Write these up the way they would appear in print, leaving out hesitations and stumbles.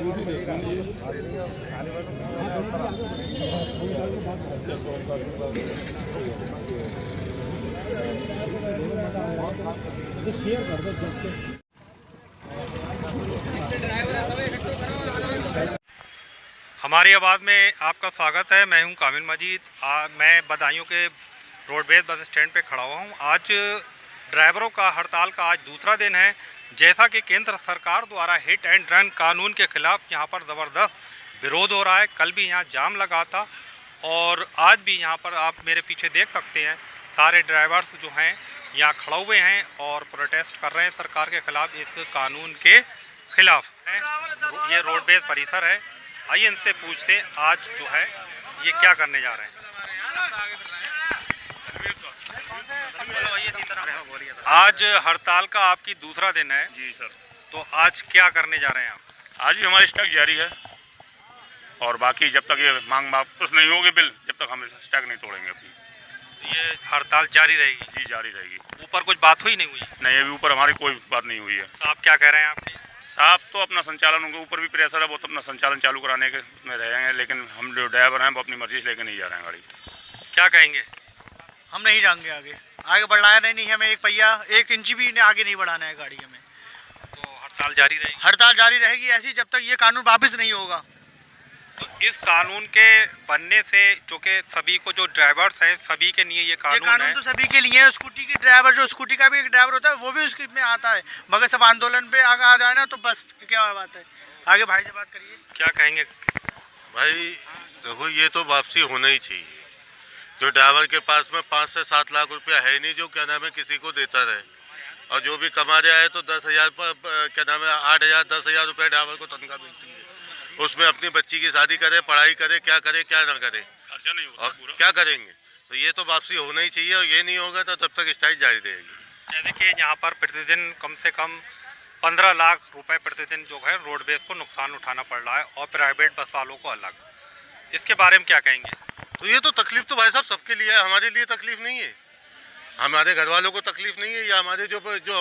हमारी आवाज़ में आपका स्वागत है। मैं हूं कामिल मजीद। मैं बदायूं के रोडवेज बस स्टैंड पे खड़ा हुआ हूं। आज ड्राइवरों का हड़ताल का आज दूसरा दिन है। जैसा कि केंद्र सरकार द्वारा हिट एंड रन कानून के खिलाफ यहां पर ज़बरदस्त विरोध हो रहा है। कल भी यहां जाम लगा था और आज भी यहां पर आप मेरे पीछे देख सकते हैं सारे ड्राइवर्स जो हैं यहाँ खड़े हुए हैं और प्रोटेस्ट कर रहे हैं सरकार के खिलाफ, इस कानून के खिलाफ। ये रोडवेज परिसर है। आइए इनसे पूछते हैं आज जो है ये क्या करने जा रहे हैं। आज हड़ताल का आपकी दूसरा दिन है। जी सर। तो आज क्या करने जा रहे हैं आप? आज भी हमारी स्टॉक जारी है और बाकी जब तक ये मांग वापस नहीं होगी बिल, जब तक हम स्टॉक नहीं तोड़ेंगे अपनी। ये हड़ताल जारी रहेगी? जी जारी रहेगी। ऊपर कुछ बात हुई नहीं हुई? नहीं, अभी ऊपर हमारी कोई बात नहीं हुई है। साहब क्या कह रहे हैं आपके? साहब तो अपना संचालन, उनके ऊपर भी प्रेशर है, वो तो अपना संचालन चालू कराने के उसमें रहेंगे, लेकिन हम जो ड्राइवर हैं वो अपनी मर्जी से लेकर नहीं जा रहे हैं गाड़ी। क्या कहेंगे? हम नहीं जाएंगे आगे बढ़ाया नहीं हमें, एक पहिया 1 इंच भी आगे नहीं बढ़ाना है गाड़ी हमें। तो हड़ताल जारी रहेगी? हड़ताल जारी रहेगी ऐसी जब तक ये कानून वापस नहीं होगा। तो इस कानून के बनने से जो कि सभी को, जो ड्राइवर्स हैं सभी के लिए ये कानून है। तो सभी के लिए है। स्कूटी के ड्राइवर, जो स्कूटी का भी एक ड्राइवर होता है वो भी उसके में आता है, मगर सब आंदोलन पे आगे आ जाए ना तो बस क्या बात है। आगे भाई से बात करिए। क्या कहेंगे भाई? देखो, ये तो वापसी होना ही चाहिए। जो ड्राइवर के पास में 5 से 7 लाख रुपया है नहीं जो क्या नाम है किसी को देता रहे, और जो भी कमा रहा है तो 10,000 क्या नाम है 8,000 10,000 रुपये ड्राइवर को तनख्वाह मिलती है। उसमें अपनी बच्ची की शादी करे, पढ़ाई करे, क्या ना करे, और क्या करेंगे? तो ये तो वापसी होना ही चाहिए, और ये नहीं होगा तो तब तक स्ट्राइक जारी रहेगी। जैसे कि यहाँ पर प्रतिदिन कम से कम 15 लाख रुपए प्रतिदिन जो है रोडवेज को नुकसान उठाना पड़ रहा है और प्राइवेट बस वालों को अलग, इसके बारे में क्या कहेंगे? तो ये तो तकलीफ तो भाई साहब सबके लिए है, हमारे लिए तकलीफ नहीं है, हमारे घर वालों को तकलीफ नहीं है, या हमारे जो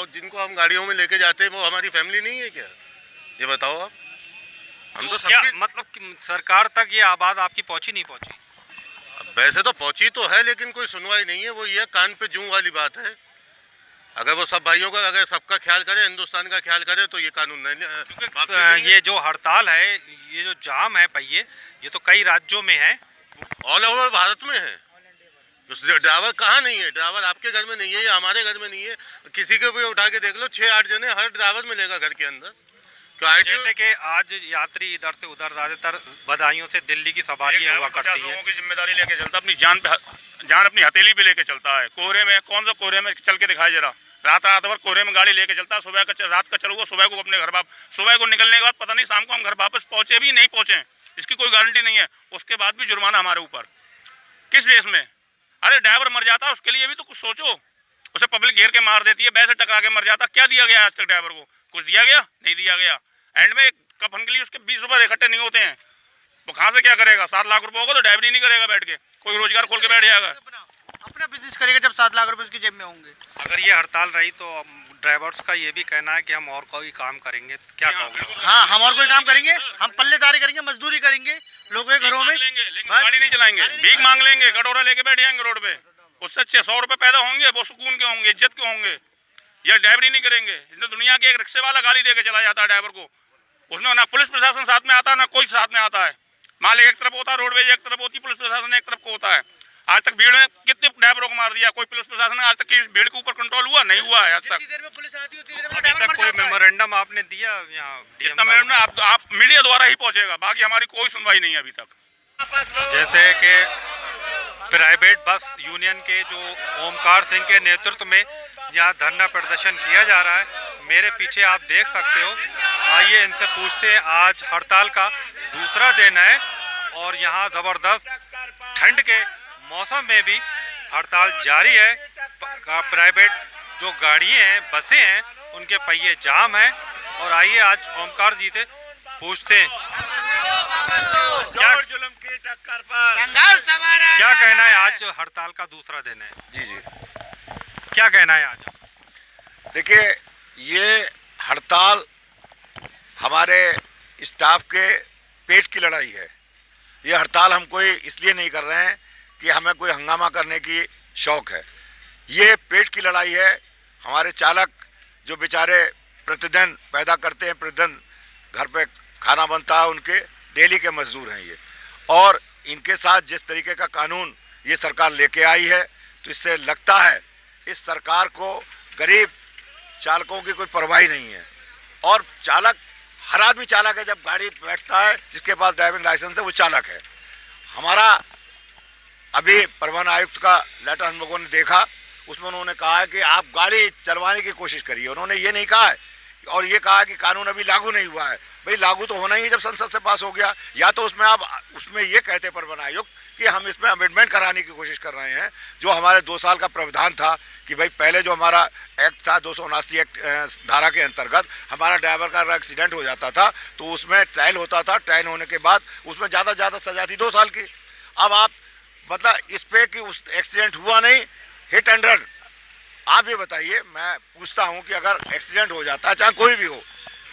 जिनको हम गाड़ियों में लेके जाते हैं वो हमारी फैमिली नहीं है क्या? ये बताओ आप। हम तो क्या मतलब कि सरकार तक ये आवाज़ आपकी पहुंची नहीं पहुंची? वैसे तो पहुंची तो है, लेकिन कोई सुनवाई नहीं है। वो ये कान पे जूं वाली बात है। अगर वो सब भाइयों का, अगर सबका ख्याल करे, हिंदुस्तान का ख्याल करे, तो ये कानून नहीं। ये जो हड़ताल है, ये जो जाम है पहिए, ये तो कई राज्यों में है, ऑल ओवर भारत में है। ड्राइवर कहाँ नहीं है? ड्राइवर आपके घर में नहीं है या हमारे घर में नहीं है? किसी को भी उठा के देख लो, 6-8 जने हर ड्राइवर मिलेगा घर के अंदर। जैसे कि आज यात्री इधर से उधर ज्यादातर बदायूं से दिल्ली की सवारियां हुआ करती हैं। लोगों की जिम्मेदारी लेके चलता, अपनी जान अपनी हथेली पे लेके चलता है। कोहरे में, कौन सा कोहरे में चल के दिखाई जरा, रात भर कोहरे में गाड़ी लेके चलता है। रात का चलूगा, सुबह को अपने घर सुबह को निकलने के बाद पता नहीं शाम को हम घर वापस पहुंचे भी नहीं पहुंचे, इसकी कोई गारंटी नहीं है। उसके बाद भी जुर्माना हमारे ऊपर, किस बेस में? अरे ड्राइवर मर जाता, उसके लिए भी तो कुछ सोचो। उसे पब्लिक घेर के मार देती है, बैसे टकरा के मर जाता। क्या दिया गया आज तक ड्राइवर को? कुछ दिया गया? नहीं दिया गया। एंड में कफन के लिए उसके 20 रुपए इकट्ठे नहीं होते हैं, वो कहाँ से क्या करेगा? 7 लाख रुपए होगा तो ड्राइवरी नहीं करेगा बैठ के, कोई रोजगार खोल के बैठ जाएगा, अपना बिजनेस करेगा जब 7 लाख रुपए उसकी जेब में होंगे। अगर ये हड़ताल रही तो ड्राइवर्स का ये भी कहना है कि हम और कोई काम करेंगे, क्या कहोगे? हाँ, हम और कोई काम करेंगे, हम पल्लेदारी करेंगे, मजदूरी करेंगे लोगों के घरों में, लेकिन गाड़ी नहीं चलाएंगे, भीख मांग लेंगे, कटोरा लेके बैठ जाएंगे रोड पे। उससे 600 रुपए पैदा होंगे, वो सुकून के होंगे, इज्जत के होंगे। ये ड्राइवरी नहीं करेंगे। इसमें दुनिया के एक रिक्शे वाला गाली दे के चला जाता है ड्राइवर को, उसमें ना पुलिस प्रशासन साथ में आता है ना कोई साथ में आता है। मालिक एक तरफ होता है, रोडवेज एक तरफ होती है, पुलिस प्रशासन एक तरफ को होता है। आज तक भीड़ में कितने ड्राइवरों को मार दिया, कोई पुलिस प्रशासन आज तक भीड़ के ऊपर कंट्रोल हुआ नहीं हुआ है आज तक। अभी तक कोई मेमोरेंडम आपने दिया यहाँ? जितना मेमोरेंडम आप मीडिया द्वारा ही पहुंचेगा, बाकी हमारी कोई सुनवाई नहीं है अभी तक। जैसे कि प्राइवेट बस यूनियन के जो ओमकार सिंह के नेतृत्व में यहाँ धरना प्रदर्शन किया जा रहा है, मेरे पीछे आप देख सकते हो। आइए इनसे पूछते हैं। आज हड़ताल का दूसरा दिन है और यहाँ ज़बरदस्त ठंड के मौसम में भी हड़ताल जारी है। प्राइवेट जो गाड़ियाँ हैं, बसें हैं, उनके पहिए जाम हैं। और आइए आज ओमकार जी से पूछते हैं क्या कहना है। आज हड़ताल का दूसरा दिन है। जी क्या कहना है आज? देखिए, ये हड़ताल हमारे स्टाफ के पेट की लड़ाई है। ये हड़ताल हम कोई इसलिए नहीं कर रहे हैं कि हमें कोई हंगामा करने की शौक है। ये पेट की लड़ाई है। हमारे चालक जो बेचारे प्रतिदिन पैदा करते हैं, प्रतिदिन घर पे खाना बनता है, उनके डेली के मजदूर हैं ये। और इनके साथ जिस तरीके का कानून ये सरकार लेके आई है, तो इससे लगता है इस सरकार को गरीब चालकों की कोई परवाह नहीं है। और चालक, हर आदमी चालक है। जब गाड़ी बैठता है, जिसके पास ड्राइविंग लाइसेंस है वो चालक है। हमारा अभी परिवहन आयुक्त का लेटर हम लोगों ने देखा, उसमें उन्होंने कहा है कि आप गाड़ी चलवाने की कोशिश करिए। उन्होंने ये नहीं कहा है, और ये कहा कि कानून अभी लागू नहीं हुआ है। भाई लागू तो होना ही है जब संसद से पास हो गया। या तो उसमें आप उसमें ये कहते परिवहन आयुक्त कि हम इसमें अमेंडमेंट कराने की कोशिश कर रहे हैं, जो हमारे 2 साल का प्रावधान था कि भाई पहले जो हमारा एक्ट था 279 एक्ट धारा के अंतर्गत हमारा ड्राइवर का एक्सीडेंट हो जाता था तो उसमें ट्रायल होता था। ट्रायल होने के बाद उसमें ज़्यादा से ज़्यादा सजा थी 2 साल की। अब आप मतलब इस पे कि उस एक्सीडेंट हुआ नहीं, हिट एंड रन। आप ये बताइए, मैं पूछता हूँ कि अगर एक्सीडेंट हो जाता है, चाहे कोई भी हो,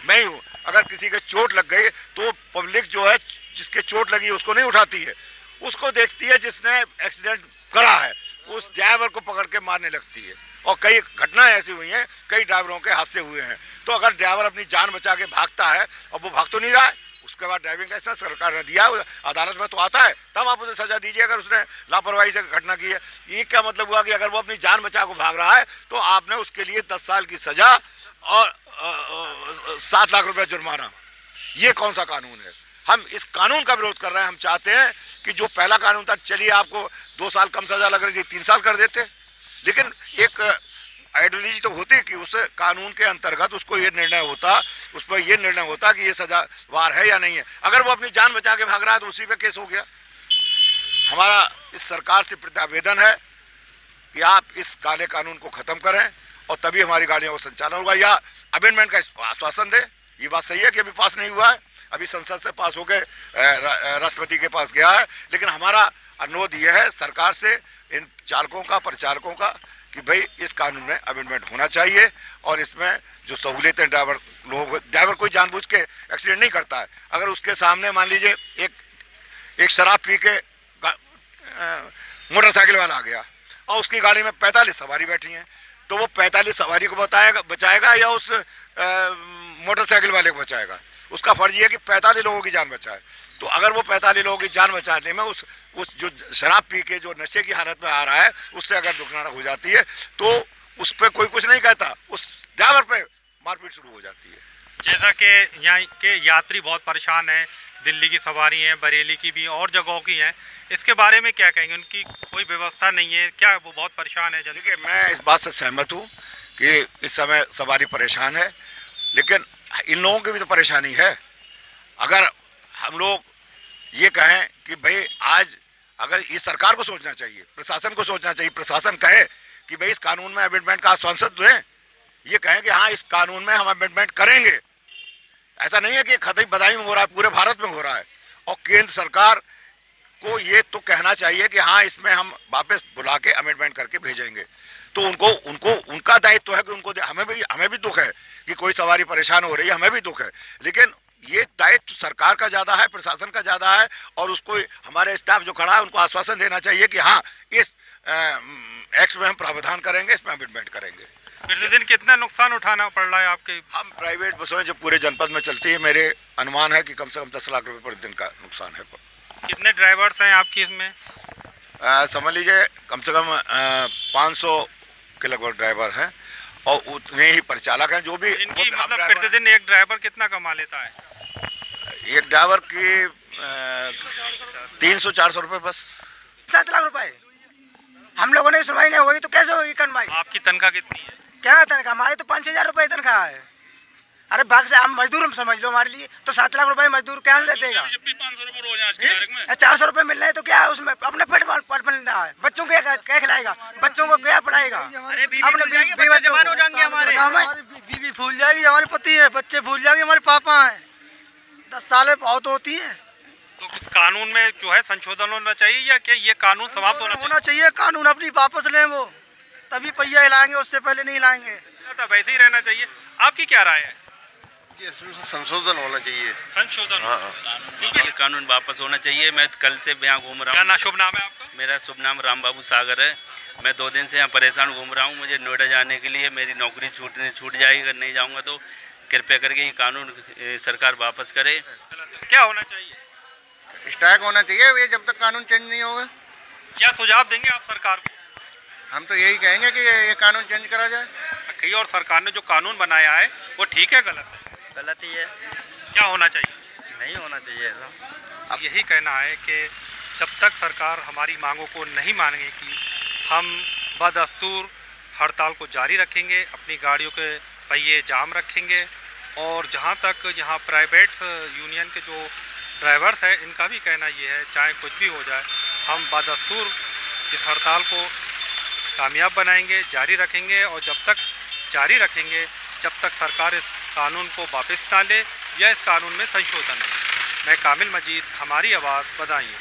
मैं ही हूँ, अगर किसी के चोट लग गई तो पब्लिक जो है जिसके चोट लगी उसको नहीं उठाती है, उसको देखती है जिसने एक्सीडेंट करा है, उस ड्राइवर को पकड़ के मारने लगती है। और कई घटनाएं ऐसी हुई हैं, कई ड्राइवरों के हादसे हुए हैं। तो अगर ड्राइवर अपनी जान बचा के भागता है और वो भाग तो नहीं रहा है, उसके बाद ड्राइविंग लाइसेंस सरकार ने दिया, अदालत में तो आता है, तब आप उसे सजा दीजिए अगर उसने लापरवाही से घटना की है। ये क्या मतलब हुआ कि अगर वो अपनी जान बचा को भाग रहा है तो आपने उसके लिए 10 साल की सजा और 7 लाख रुपए जुर्माना। ये कौन सा कानून है? हम इस कानून का विरोध कर रहे हैं। हम चाहते हैं कि जो पहला कानून था, चलिए आपको 2 साल कम सजा लग रही थी, 3 साल कर देते, लेकिन एक आइडियोलॉजी तो होती कि उस कानून के अंतर्गत उसको ये निर्णय होता, उस पर ये निर्णय होता कि ये सजावार है या नहीं है। अगर वो अपनी जान बचा के भाग रहा है तो उसी पे केस हो गया। हमारा इस सरकार से प्रत्यावेदन है कि आप इस काले कानून को खत्म करें और तभी हमारी गाड़ियों का संचालन होगा, या अमेंडमेंट का आश्वासन दें। ये बात सही है कि अभी पास नहीं हुआ है, अभी संसद से पास होकर राष्ट्रपति के पास गया है, लेकिन हमारा अनुरोध यह है सरकार से, इन चालकों का, परिचालकों का, कि भाई इस कानून में अमेंडमेंट होना चाहिए और इसमें जो सहूलियतें ड्राइवर कोई जानबूझ के एक्सीडेंट नहीं करता है। अगर उसके सामने मान लीजिए एक शराब पी के मोटरसाइकिल वाला आ गया और उसकी गाड़ी में 45 सवारी बैठी हैं, तो वो 45 सवारी को बचाएगा या उस मोटरसाइकिल वाले को बचाएगा? उसका फर्ज ये है कि 45 लोगों की जान बचाए। तो अगर वो 45 लोगों की जान बचाने में उस जो शराब पी के जो नशे की हालत में आ रहा है उससे अगर दुर्घटना हो जाती है तो उस पर कोई कुछ नहीं कहता, उस ड्राइवर पे मारपीट शुरू हो जाती है। जैसा कि यहाँ के यात्री बहुत परेशान हैं, दिल्ली की सवारी हैं, बरेली की भी और जगहों की हैं, इसके बारे में क्या कहेंगे? उनकी कोई व्यवस्था नहीं है क्या? वो बहुत परेशान है। देखिए, मैं इस बात से सहमत हूँ कि इस समय सवारी परेशान है, लेकिन इन लोगों की भी तो परेशानी है। अगर हम लोग ये कहें कि भाई आज अगर इस सरकार को सोचना चाहिए, प्रशासन को सोचना चाहिए, प्रशासन कहे कि भाई इस कानून में अमेंडमेंट का आश्वासन दें, ये कहें कि हाँ इस कानून में हम अमेंडमेंट करेंगे। ऐसा नहीं है कि खतई बदायूं में हो रहा है, पूरे भारत में हो रहा है। और केंद्र सरकार को ये तो कहना चाहिए कि हाँ इसमें हम वापस बुला के अमेंडमेंट करके भेजेंगे। तो उनका दायित्व है कि उनको हमें भी दुख है कि कोई सवारी परेशान हो रही है, हमें भी दुख है, लेकिन ये दायित्व सरकार का ज़्यादा है, प्रशासन का ज़्यादा है। और उसको हमारे स्टाफ जो खड़ा है उनको आश्वासन देना चाहिए कि हाँ इस एक्ट में हम प्रावधान करेंगे, इसमें अमेंडमेंट करेंगे। प्रतिदिन कितना नुकसान उठाना पड़ रहा है आपके? हम प्राइवेट बसों जो पूरे जनपद में चलती है, मेरे अनुमान है कि कम से कम 10 लाख रुपए प्रतिदिन का नुकसान है। कितने ड्राइवर्स हैं आपकी इसमें? समझ लीजिए कम से कम 500 के लगभग ड्राइवर हैं और उतने ही परिचालक हैं जो भी। इनकी मतलब प्रतिदिन एक ड्राइवर कितना कमा लेता है? एक ड्राइवर की 300-400 रुपये बस। 7 लाख रुपए हम लोगों ने सुनवाई नहीं होगी तो कैसे होगी कमाई? आपकी तनख्वाह कितनी है? क्या तनख्वाह? हमारी तो 5,000 रुपये तनख्वाह है। अरे भाग से हम मजदूर समझ लो, हमारे लिए तो 7 लाख रुपए मजदूर क्या देगा? 400 रुपए मिल रहे हैं तो क्या उसमें अपने पेट पालना है, बच्चों को क्या खिलाएगा, बच्चों को क्या पढ़ाएगा? अपने बीवी जवान हो जाएंगे, हमारी बीवी भूल जाएगी, हमारे पति है, बच्चे भूल जाएंगे, हमारे पापा हैं। 10 साल बहुत होती है। तो इस कानून में जो है संशोधन होना चाहिए या क्या ये कानून समाप्त होना चाहिए? कानून अपनी वापस लें, वो तभी पहिया हिलाएंगे, उससे पहले नहीं हिलाएंगे। वैसे ही रहना चाहिए। आपकी क्या राय है? ये इसमें संशोधन होना चाहिए। संशोधन ये कानून वापस होना चाहिए। मैं कल से यहाँ घूम रहा क्या हूँ। शुभ नाम है आपका? मेरा शुभ नाम राम बाबू सागर है। मैं 2 दिन से यहाँ परेशान घूम रहा हूँ। मुझे नोएडा जाने के लिए मेरी नौकरी छूट जाएगी। अगर नहीं जाऊँगा तो कृपया करके ये कानून सरकार वापस करे। क्या होना चाहिए? स्ट्राइक होना चाहिए ये जब तक कानून चेंज नहीं होगा। क्या सुझाव देंगे आप सरकार को? हम तो यही कहेंगे कि ये कानून चेंज करा जाए। और सरकार ने जो कानून बनाया है वो ठीक है गलत है? गलत ही है। क्या होना चाहिए? नहीं होना चाहिए ऐसा। अब यही कहना है कि जब तक सरकार हमारी मांगों को नहीं मानेगी हम बदस्तूर हड़ताल को जारी रखेंगे, अपनी गाड़ियों के पहिए जाम रखेंगे और जहां तक यहाँ प्राइवेट यूनियन के जो ड्राइवर्स हैं इनका भी कहना ये है चाहे कुछ भी हो जाए हम बदस्तूर इस हड़ताल को कामयाब बनाएंगे, जारी रखेंगे और जब तक जारी रखेंगे जब तक सरकार इस कानून को वापस ना ले या इस कानून में संशोधन है। मैं कामिल मजीद, हमारी आवाज़, बदायूं।